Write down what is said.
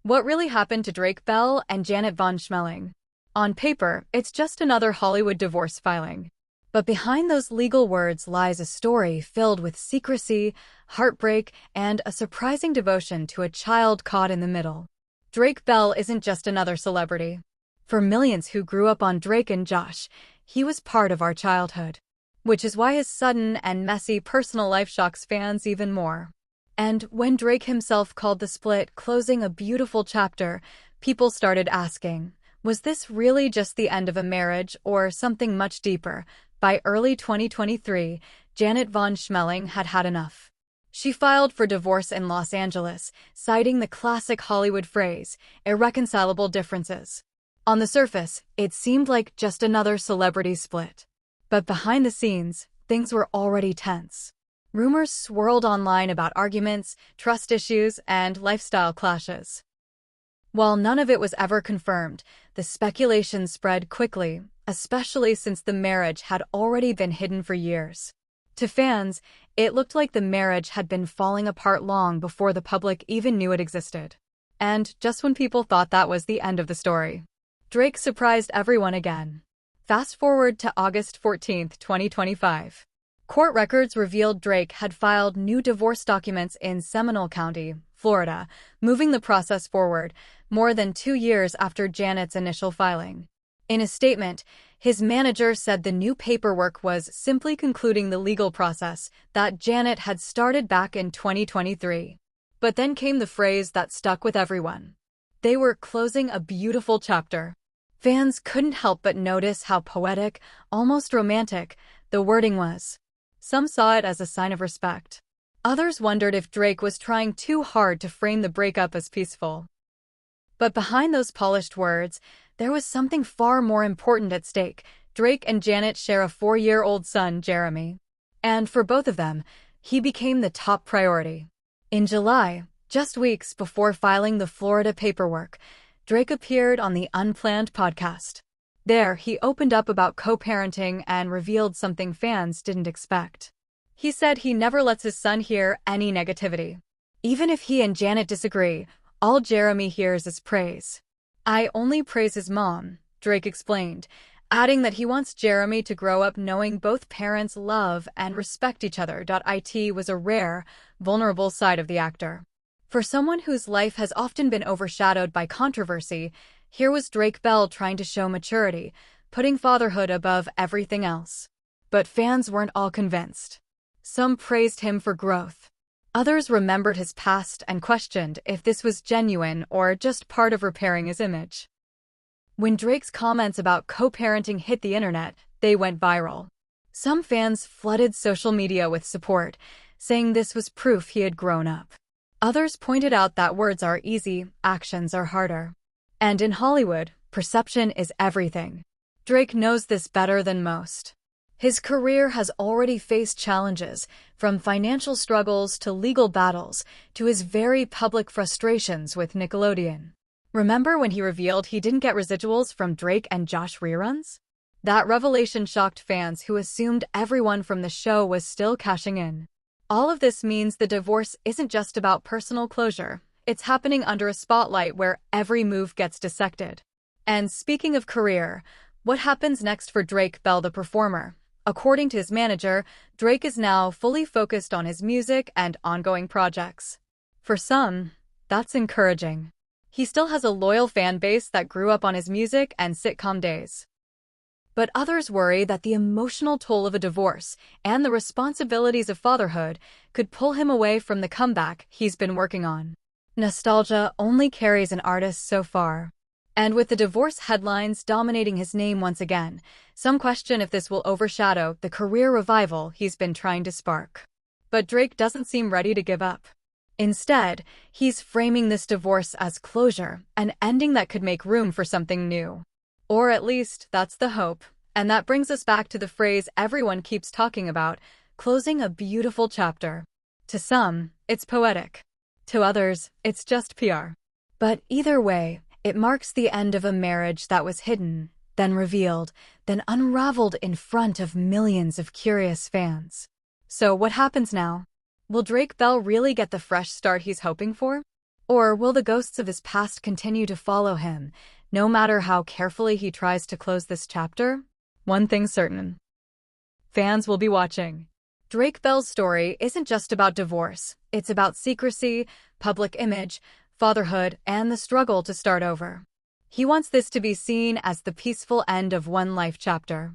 What really happened to Drake Bell and Janet Von Schmeling? On paper, it's just another Hollywood divorce filing. But behind those legal words lies a story filled with secrecy, heartbreak, and a surprising devotion to a child caught in the middle. Drake Bell isn't just another celebrity. For millions who grew up on Drake and Josh, he was part of our childhood. Which is why his sudden and messy personal life shocks fans even more. And when Drake himself called the split closing a beautiful chapter, people started asking, was this really just the end of a marriage or something much deeper? By early 2023, Janet Von Schmeling had had enough. She filed for divorce in Los Angeles, citing the classic Hollywood phrase, irreconcilable differences. On the surface, it seemed like just another celebrity split. But behind the scenes, things were already tense. Rumors swirled online about arguments, trust issues, and lifestyle clashes. While none of it was ever confirmed, the speculation spread quickly, especially since the marriage had already been hidden for years. To fans, it looked like the marriage had been falling apart long before the public even knew it existed. And just when people thought that was the end of the story, Drake surprised everyone again. Fast forward to August 14, 2025. Court records revealed Drake had filed new divorce documents in Seminole County, Florida, moving the process forward more than 2 years after Janet's initial filing. In a statement, his manager said the new paperwork was simply concluding the legal process that Janet had started back in 2023. But then came the phrase that stuck with everyone. They were closing a beautiful chapter. Fans couldn't help but notice how poetic, almost romantic, the wording was. Some saw it as a sign of respect. Others wondered if Drake was trying too hard to frame the breakup as peaceful. But behind those polished words, there was something far more important at stake. Drake and Janet share a 4-year-old son, Jeremy. And for both of them, he became the top priority. In July, just weeks before filing the Florida paperwork, Drake appeared on the Unplanned podcast. There, he opened up about co-parenting and revealed something fans didn't expect. He said he never lets his son hear any negativity. Even if he and Janet disagree, all Jeremy hears is praise. I only praise his mom, Drake explained, adding that he wants Jeremy to grow up knowing both parents love and respect each other. It was a rare, vulnerable side of the actor. For someone whose life has often been overshadowed by controversy, here was Drake Bell trying to show maturity, putting fatherhood above everything else. But fans weren't all convinced. Some praised him for growth. Others remembered his past and questioned if this was genuine or just part of repairing his image. When Drake's comments about co-parenting hit the internet, they went viral. Some fans flooded social media with support, saying this was proof he had grown up. Others pointed out that words are easy, actions are harder. And in Hollywood, perception is everything. Drake knows this better than most. His career has already faced challenges, from financial struggles to legal battles, to his very public frustrations with Nickelodeon. Remember when he revealed he didn't get residuals from Drake and Josh reruns? That revelation shocked fans who assumed everyone from the show was still cashing in. All of this means the divorce isn't just about personal closure. It's happening under a spotlight where every move gets dissected. And speaking of career, what happens next for Drake Bell the performer? According to his manager, Drake is now fully focused on his music and ongoing projects. For some, that's encouraging. He still has a loyal fan base that grew up on his music and sitcom days. But others worry that the emotional toll of a divorce and the responsibilities of fatherhood could pull him away from the comeback he's been working on. Nostalgia only carries an artist so far. And with the divorce headlines dominating his name once again, some question if this will overshadow the career revival he's been trying to spark. But Drake doesn't seem ready to give up. Instead, he's framing this divorce as closure, an ending that could make room for something new. Or at least, that's the hope. And that brings us back to the phrase everyone keeps talking about, closing a beautiful chapter. To some, it's poetic. To others, it's just PR. But either way, it marks the end of a marriage that was hidden, then revealed, then unraveled in front of millions of curious fans. So what happens now? Will Drake Bell really get the fresh start he's hoping for? Or will the ghosts of his past continue to follow him, no matter how carefully he tries to close this chapter? One thing's certain. Fans will be watching. Drake Bell's story isn't just about divorce. It's about secrecy, public image, fatherhood, and the struggle to start over. He wants this to be seen as the peaceful end of one life chapter.